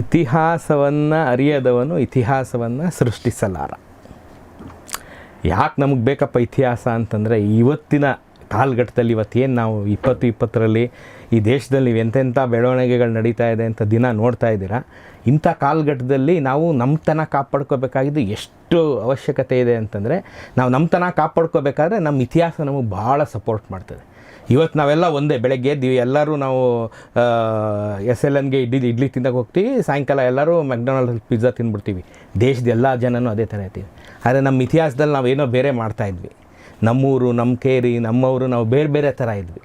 ಇತಿಹಾಸವನ್ನು ಅರಿಯದವನು ಇತಿಹಾಸವನ್ನು ಸೃಷ್ಟಿಸಲಾರ. ಯಾಕೆ ನಮಗೆ ಬೇಕಪ್ಪ ಇತಿಹಾಸ ಅಂತಂದರೆ, ಇವತ್ತಿನ ಕಾಲಘಟ್ಟದಲ್ಲಿ ಇವತ್ತೇನು ನಾವು 2020ರಲ್ಲಿ ಈ ದೇಶದಲ್ಲಿ ನೀವು ಎಂತೆಂಥ ಬೆಳವಣಿಗೆಗಳು ನಡೀತಾ ಇದೆ ಅಂತ ದಿನ ನೋಡ್ತಾ ಇದ್ದೀರಾ. ಇಂಥ ಕಾಲಘಟ್ಟದಲ್ಲಿ ನಾವು ನಮ್ಮತನ ಕಾಪಾಡ್ಕೋಬೇಕಾಗಿದ್ದು ಎಷ್ಟು ಅವಶ್ಯಕತೆ ಇದೆ ಅಂತಂದರೆ, ನಾವು ನಮ್ಮತನ ಕಾಪಾಡ್ಕೋಬೇಕಾದ್ರೆ ನಮ್ಮ ಇತಿಹಾಸ ನಮಗೆ ಭಾಳ ಸಪೋರ್ಟ್ ಮಾಡ್ತದೆ. ಇವತ್ತು ನಾವೆಲ್ಲ ಒಂದೇ, ಬೆಳಗ್ಗೆ ಎದ್ದು ಎಲ್ಲರೂ ನಾವು SLNಗೆ ಇಡ್ಲಿ ತಿನ್ನೋಕೆ ಹೋಗ್ತೀವಿ, ಸಾಯಂಕಾಲ ಎಲ್ಲರೂ ಮೆಕ್ಡೊನಾಲ್ಡ್ಸ್ ಪಿಜ್ಜಾ ತಿಂದ್ಬಿಡ್ತೀವಿ. ದೇಶದ ಎಲ್ಲ ಜನನೂ ಅದೇ ಥರ ಇರ್ತೀವಿ. ಆದರೆ ನಮ್ಮ ಇತಿಹಾಸದಲ್ಲಿ ನಾವೇನೋ ಬೇರೆ ಮಾಡ್ತಾಯಿದ್ವಿ. ನಮ್ಮೂರು, ನಮ್ಮ ಕೇರಿ, ನಮ್ಮವರು, ನಾವು ಬೇರೆ ಬೇರೆ ಥರ ಇದ್ವಿ.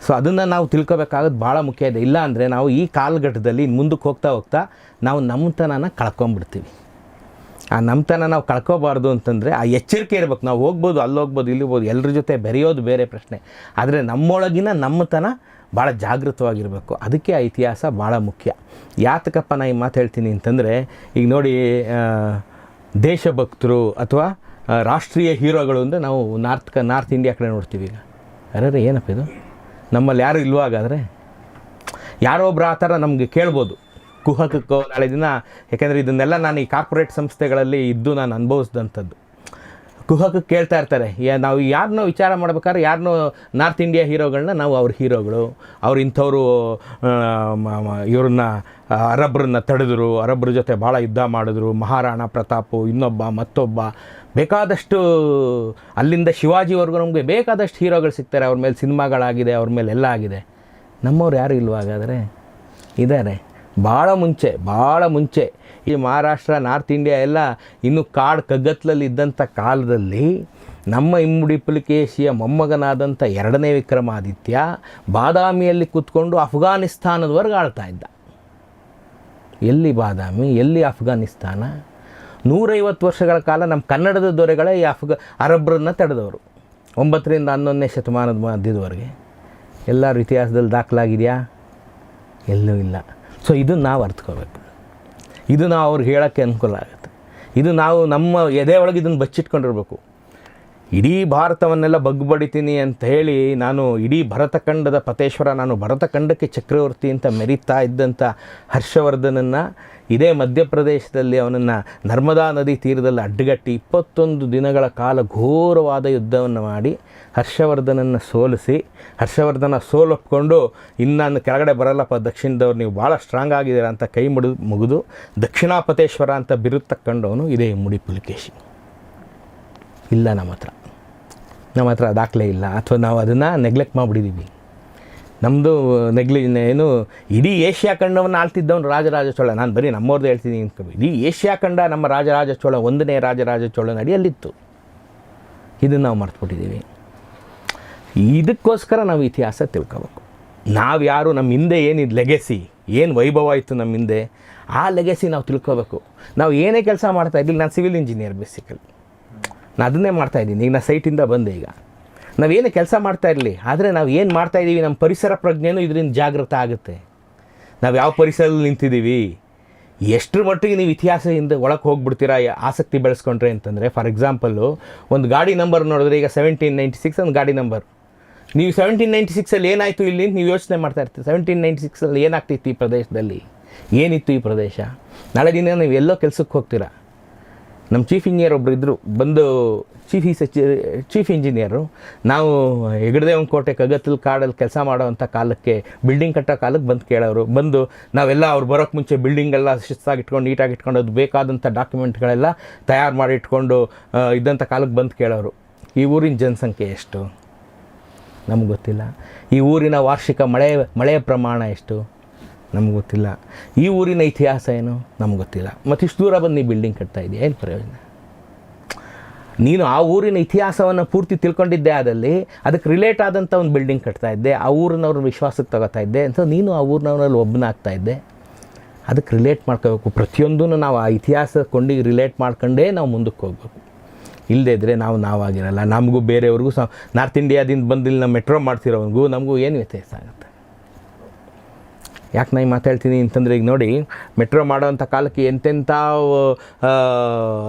ಸೊ ಅದನ್ನು ನಾವು ತಿಳ್ಕೊಬೇಕಾಗೋದು ಭಾಳ ಮುಖ್ಯ ಇದೆ. ಇಲ್ಲ ಅಂದರೆ ನಾವು ಈ ಕಾಲಘಟ್ಟದಲ್ಲಿ ಮುಂದಕ್ಕೆ ಹೋಗ್ತಾ ನಾವು ನಮ್ಮತನನ ಕಳ್ಕೊಂಬಿಡ್ತೀವಿ. ಆ ನಮ್ಮತನ ನಾವು ಕಳ್ಕೊಬಾರ್ದು ಅಂತಂದರೆ ಆ ಎಚ್ಚರಿಕೆ ಇರಬೇಕು. ನಾವು ಹೋಗ್ಬೋದು, ಅಲ್ಲಿ ಹೋಗ್ಬೋದು, ಇಲ್ಲಿ ಹೋಗ್ಬೋದು, ಎಲ್ಲರ ಜೊತೆ ಬೆರೆಯೋದು ಬೇರೆ ಪ್ರಶ್ನೆ. ಆದರೆ ನಮ್ಮೊಳಗಿನ ನಮ್ಮತನ ಭಾಳ ಜಾಗೃತವಾಗಿರಬೇಕು. ಅದಕ್ಕೆ ಆ ಇತಿಹಾಸ ಭಾಳ ಮುಖ್ಯ. ಯಾತಕಪ್ಪ ನಾನು ಈ ಮಾತು ಹೇಳ್ತೀನಿ ಅಂತಂದರೆ, ಈಗ ನೋಡಿ, ದೇಶಭಕ್ತರು ಅಥವಾ ರಾಷ್ಟ್ರೀಯ ಹೀರೋಗಳು ಅಂದರೆ ನಾವು ನಾರ್ತ್ ಇಂಡಿಯಾ ಕಡೆ ನೋಡ್ತೀವಿ. ಈಗ ಅರೆ ಏನಪ್ಪ ಇದು, ನಮ್ಮಲ್ಲಿ ಯಾರು ಇಲ್ವಾ? ಹಾಗಾದರೆ ಯಾರೋ ಒಬ್ಬರು ಆ ಥರ ನಮಗೆ ಕೇಳ್ಬೋದು ಕುಹಕಕ್ಕೋ ನಾಳೆ ದಿನ. ಯಾಕೆಂದರೆ ಇದನ್ನೆಲ್ಲ ನಾನು ಈ ಕಾರ್ಪೊರೇಟ್ ಸಂಸ್ಥೆಗಳಲ್ಲಿ ಇದ್ದು ನಾನು ಅನುಭವಿಸಿದಂಥದ್ದು. ಕುಹಕಕ್ಕೆ ಕೇಳ್ತಾ ಇರ್ತಾರೆ, ನಾವು ಯಾರನ್ನೋ ವಿಚಾರ ಮಾಡ್ಬೇಕಾದ್ರೆ ಯಾರನ್ನೋ ನಾರ್ತ್ ಇಂಡಿಯಾ ಹೀರೋಗಳನ್ನ ನಾವು ಅವ್ರ ಹೀರೋಗಳು, ಅವ್ರು ಇಂಥವರು ಇವ್ರನ್ನ ಅರಬ್ರನ್ನ ತಡೆದರು, ಅರಬ್ರ ಜೊತೆ ಭಾಳ ಯುದ್ಧ ಮಾಡಿದ್ರು, ಮಹಾರಾಣಾ ಪ್ರತಾಪು, ಇನ್ನೊಬ್ಬ ಮತ್ತೊಬ್ಬ, ಬೇಕಾದಷ್ಟು ಅಲ್ಲಿಂದ ಶಿವಾಜಿವರೆಗೂ ನಮಗೆ ಬೇಕಾದಷ್ಟು ಹೀರೋಗಳು ಸಿಗ್ತಾರೆ. ಅವ್ರ ಮೇಲೆ ಸಿನಿಮಾಗಳಾಗಿದೆ, ಅವ್ರ ಮೇಲೆ ಎಲ್ಲ ಆಗಿದೆ. ನಮ್ಮವ್ರು ಯಾರು ಇಲ್ವ? ಹಾಗಾದರೆ ಇದ್ದಾರೆ. ಭಾಳ ಮುಂಚೆ ಈ ಮಹಾರಾಷ್ಟ್ರ, ನಾರ್ತ್ ಇಂಡಿಯಾ ಎಲ್ಲ ಇನ್ನೂ ಕಗ್ಗತ್ತಲಲ್ಲಿ ಇದ್ದಂಥ ಕಾಲದಲ್ಲಿ ನಮ್ಮ ಇಮ್ಮಡಿ ಪುಲಿಕೇಶಿಯ ಮೊಮ್ಮಗನಾದಂಥ 2ನೇ ವಿಕ್ರಮಾದಿತ್ಯ ಬಾದಾಮಿಯಲ್ಲಿ ಕೂತ್ಕೊಂಡು ಅಫ್ಘಾನಿಸ್ತಾನದವರೆಗೆ ಆಳ್ತಾ ಇದ್ದ. ಎಲ್ಲಿ ಬಾದಾಮಿ, ಎಲ್ಲಿ ಅಫ್ಘಾನಿಸ್ತಾನ? 150 ವರ್ಷಗಳ ಕಾಲ ನಮ್ಮ ಕನ್ನಡದ ದೊರೆಗಳೇ ಈ ಅರಬ್ರನ್ನ ತಡೆದವರು. 9ರಿಂದ 11ನೇ ಶತಮಾನದ ಮಧ್ಯದವರೆಗೆ. ಎಲ್ಲರ ಇತಿಹಾಸದಲ್ಲಿ ದಾಖಲಾಗಿದೆಯಾ? ಎಲ್ಲೂ ಇಲ್ಲ. ಸೊ ಇದನ್ನು ನಾವು ಅರ್ಥಕೋಬೇಕು. ಇದು ನಾವು ಅವ್ರಿಗೆ ಹೇಳೋಕ್ಕೆ ಅನುಕೂಲ ಆಗುತ್ತೆ. ಇದು ನಾವು ನಮ್ಮ ಎದೆ ಒಳಗೆ ಇದನ್ನು ಬಚ್ಚಿಟ್ಕೊಂಡಿರ್ಬೇಕು. ಇಡೀ ಭಾರತವನ್ನೆಲ್ಲ ಬಗ್ಗುಬಡಿತೀನಿ ಅಂತ ಹೇಳಿ ನಾನು ಇಡೀ ಭರತಖಂಡದ ಪತೇಶ್ವರ, ನಾನು ಭರತಖಂಡಕ್ಕೆ ಚಕ್ರವರ್ತಿ ಅಂತ ಮೆರೀತಾ ಇದ್ದಂಥ ಹರ್ಷವರ್ಧನನ್ನು ಇದೇ ಮಧ್ಯಪ್ರದೇಶದಲ್ಲಿ ಅವನನ್ನು ನರ್ಮದಾ ನದಿ ತೀರದಲ್ಲಿ ಅಡ್ಡಗಟ್ಟಿ 21 ದಿನಗಳ ಕಾಲ ಘೋರವಾದ ಯುದ್ಧವನ್ನು ಮಾಡಿ ಹರ್ಷವರ್ಧನನ್ನು ಸೋಲಿಸಿ, ಹರ್ಷವರ್ಧನ ಸೋಲೊಪ್ಕೊಂಡು ಇನ್ನು ಕೆಳಗಡೆ ಬರಲ್ಲಪ್ಪ ದಕ್ಷಿಣದವ್ರು, ನೀವು ಭಾಳ ಸ್ಟ್ರಾಂಗ್ ಆಗಿದ್ದೀರ ಅಂತ ಕೈ ಮುಗಿದು ದಕ್ಷಿಣಾಪತೇಶ್ವರ ಅಂತ ಬಿರುದು ತಕ್ಕೊಂಡವನು ಇದೇ ಇಮ್ಮಡಿ ಪುಲಿಕೇಶಿ. ಇಲ್ಲ ನಮ್ಮ ಹತ್ರ ದಾಖಲೆ ಇಲ್ಲ, ಅಥವಾ ನಾವು ಅದನ್ನು ನೆಗ್ಲೆಕ್ಟ್ ಮಾಡಿಬಿಟ್ಟಿದ್ದೀವಿ. ನಮ್ಮದು ಏನು ಇಡೀ ಏಷ್ಯಾ ಖಂಡವನ್ನು ಆಳ್ತಿದ್ದವನು ರಾಜರಾಜ ಚೋಳ. ನಾನು ಬರೀ ನಮ್ಮವ್ರದ್ದು ಹೇಳ್ತೀನಿ ಅಂದ್ಕೊಂಡು, ಇಡೀ ಏಷ್ಯಾ ಖಂಡ ನಮ್ಮ ರಾಜರಾಜ ಚೋಳ, 1ನೇ ರಾಜರಾಜ ಚೋಳನ ಅಡಿಯಲ್ಲಿತ್ತು. ಇದನ್ನು ನಾವು ಮರ್ತುಬಿಟ್ಟಿದ್ದೀವಿ. ಇದಕ್ಕೋಸ್ಕರ ನಾವು ಇತಿಹಾಸ ತಿಳ್ಕೋಬೇಕು. ನಾವು ಯಾರು, ನಮ್ಮ ಹಿಂದೆ ಏನಿದು ಲೆಗೆಸಿ, ಏನು ವೈಭವ ಇತ್ತು ನಮ್ಮ ಹಿಂದೆ, ಆ ಲೆಗೆಸಿ ನಾವು ತಿಳ್ಕೋಬೇಕು. ನಾವು ಏನೇ ಕೆಲಸ ಮಾಡ್ತಾಯಿದ್ದಿಲ್ಲ, ನಾನು ಸಿವಿಲ್ ಇಂಜಿನಿಯರ್ ಬೇಸಿಕಲಿ, ನಾನು ಅದನ್ನೇ ಮಾಡ್ತಾಯಿದ್ದೀನಿ. ಈಗ ನಾನು ಸೈಟಿಂದ ಬಂದೆ. ಈಗ ನಾವೇನು ಕೆಲಸ ಮಾಡ್ತಾ ಇರಲಿ, ಆದರೆ ನಾವು ಏನು ಮಾಡ್ತಾಯಿದ್ದೀವಿ, ನಮ್ಮ ಪರಿಸರ ಪ್ರಜ್ಞೆನೂ ಇದರಿಂದ ಜಾಗೃತ ಆಗುತ್ತೆ. ನಾವು ಯಾವ ಪರಿಸರದಲ್ಲಿ ನಿಂತಿದ್ದೀವಿ, ಎಷ್ಟರ ಮಟ್ಟಿಗೆ ನೀವು ಇತಿಹಾಸದಿಂದ ಒಳಗೆ ಹೋಗ್ಬಿಡ್ತೀರಾ ಆಸಕ್ತಿ ಬೆಳೆಸ್ಕೊಂಡ್ರೆ ಅಂತಂದರೆ. ಫಾರ್ ಎಕ್ಸಾಂಪಲ್ಲು, ಒಂದು ಗಾಡಿ ನಂಬರ್ ನೋಡಿದ್ರೆ, ಈಗ 1796 ಒಂದು ಗಾಡಿ ನಂಬರ್. ನೀವು 1796ಅಲ್ಲಿ ಏನಾಯಿತು ಇಲ್ಲಿ ನೀವು ಯೋಚನೆ ಮಾಡ್ತಾ ಇರ್ತೀವಿ. 1796ಅಲ್ಲಿ ಏನಾಗ್ತಿತ್ತು ಈ ಪ್ರದೇಶದಲ್ಲಿ, ಏನಿತ್ತು ಈ ಪ್ರದೇಶ? ನಾಳೆ ದಿನ ನೀವು ಎಲ್ಲೋ ಕೆಲಸಕ್ಕೆ ಹೋಗ್ತೀರಾ, ನಮ್ಮ ಚೀಫ್ ಇಂಜಿನಿಯರ್ ಒಬ್ಬರು ಇದ್ದರು, ಬಂದು ಚೀಫ್ ಇಂಜಿನಿಯರು, ನಾವು ಹೆಗ್ಗಡದೇವನ ಕೋಟೆ ಕಗ್ಗತ್ತಲ ಕಾಡಲ್ಲಿ ಕೆಲಸ ಮಾಡೋವಂಥ ಕಾಲಕ್ಕೆ, ಬಿಲ್ಡಿಂಗ್ ಕಟ್ಟೋ ಕಾಲಕ್ಕೆ ಬಂದು ಕೇಳೋರು. ಬಂದು ನಾವೆಲ್ಲ ಅವ್ರು ಬರೋಕ್ಕೆ ಮುಂಚೆ ಬಿಲ್ಡಿಂಗೆಲ್ಲ ಶಿಸ್ತಾಗಿ ಇಟ್ಕೊಂಡು, ನೀಟಾಗಿ ಇಟ್ಕೊಂಡು, ಅದು ಬೇಕಾದಂಥ ಡಾಕ್ಯುಮೆಂಟ್ಗಳೆಲ್ಲ ತಯಾರು ಮಾಡಿ ಇಟ್ಕೊಂಡು ಇದ್ದಂಥ ಕಾಲಕ್ಕೆ ಬಂದು ಕೇಳೋರು, ಈ ಊರಿನ ಜನಸಂಖ್ಯೆ ಎಷ್ಟು ನಮ್ಗೆ ಗೊತ್ತಿಲ್ಲ, ಈ ಊರಿನ ವಾರ್ಷಿಕ ಮಳೆಯ ಪ್ರಮಾಣ ಎಷ್ಟು ನಮ್ಗೆ ಗೊತ್ತಿಲ್ಲ, ಈ ಊರಿನ ಇತಿಹಾಸ ಏನು ನಮ್ಗೆ ಗೊತ್ತಿಲ್ಲ. ಮತ್ತು ಇಷ್ಟು ದೂರ ಬಂದು ನೀವು ಬಿಲ್ಡಿಂಗ್ ಕಟ್ತಾ ಇದೆಯಾ, ಏನು ಪ್ರಯೋಜನ? ನೀನು ಆ ಊರಿನ ಇತಿಹಾಸವನ್ನು ಪೂರ್ತಿ ತಿಳ್ಕೊಂಡಿದ್ದೆ, ಆದಲ್ಲಿ ಅದಕ್ಕೆ ರಿಲೇಟ್ ಆದಂಥ ಒಂದು ಬಿಲ್ಡಿಂಗ್ ಕಟ್ತಾ ಇದ್ದೆ, ಆ ಊರಿನವ್ರನ್ನ ವಿಶ್ವಾಸಕ್ಕೆ ತಗೋತಾ ಇದ್ದೆ ಅಂತ ನೀನು ಆ ಊರಿನವ್ರಲ್ಲಿ ಒಬ್ಬನಾಗ್ತಾ ಇದ್ದೆ. ಅದಕ್ಕೆ ರಿಲೇಟ್ ಮಾಡ್ಕೋಬೇಕು. ಪ್ರತಿಯೊಂದೂ ನಾವು ಆ ಇತಿಹಾಸ ಕೊಂಡಿಗೆ ರಿಲೇಟ್ ಮಾಡ್ಕೊಂಡೇ ನಾವು ಮುಂದಕ್ಕೆ ಹೋಗ್ಬೇಕು. ಇಲ್ಲದೇ ಇದ್ದರೆ ನಾವಾಗಿರಲ್ಲ. ನಮಗೂ ಬೇರೆಯವ್ರಿಗೂ ನಾರ್ತ್ ಇಂಡಿಯಾದಿಂದ ಬಂದಿಲ್ಲಿ ನಾವು ಮೆಟ್ರೋ ಮಾಡ್ತಿರೋವನಿಗೂ ನಮಗೂ ಏನು ವ್ಯತ್ಯಾಸ ಆಗುತ್ತೆ? ಯಾಕೆ ನಾನು ಮಾತಾಡ್ತೀನಿ ಅಂತಂದರೆ, ಈಗ ನೋಡಿ, ಮೆಟ್ರೋ ಮಾಡೋವಂಥ ಕಾಲಕ್ಕೆ ಎಂತೆಂಥ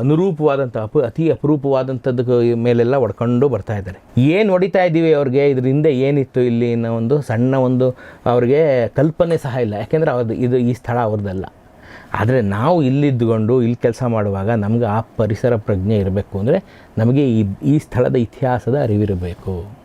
ಅನುರೂಪವಾದಂಥ ಅತಿ ಅಪರೂಪವಾದಂಥದ್ದು ಮೇಲೆಲ್ಲ ಹೊಡ್ಕೊಂಡು ಬರ್ತಾ ಇದ್ದಾರೆ. ಏನು ಹೊಡಿತಾ ಇದ್ದೀವಿ ಅವ್ರಿಗೆ, ಇದ್ರ ಹಿಂದೆ ಏನಿತ್ತು ಇಲ್ಲಿ ಅನ್ನೋ ಒಂದು ಸಣ್ಣ ಒಂದು ಅವ್ರಿಗೆ ಕಲ್ಪನೆ ಸಹ ಇಲ್ಲ. ಯಾಕೆಂದರೆ ಈ ಸ್ಥಳ ಅವ್ರದ್ದಲ್ಲ. ಆದರೆ ನಾವು ಇಲ್ಲಿದ್ದುಕೊಂಡು ಇಲ್ಲಿ ಕೆಲಸ ಮಾಡುವಾಗ ನಮ್ಗೆ ಆ ಪರಿಸರ ಪ್ರಜ್ಞೆ ಇರಬೇಕು ಅಂದರೆ ನಮಗೆ ಈ ಸ್ಥಳದ ಇತಿಹಾಸದ ಅರಿವಿರಬೇಕು.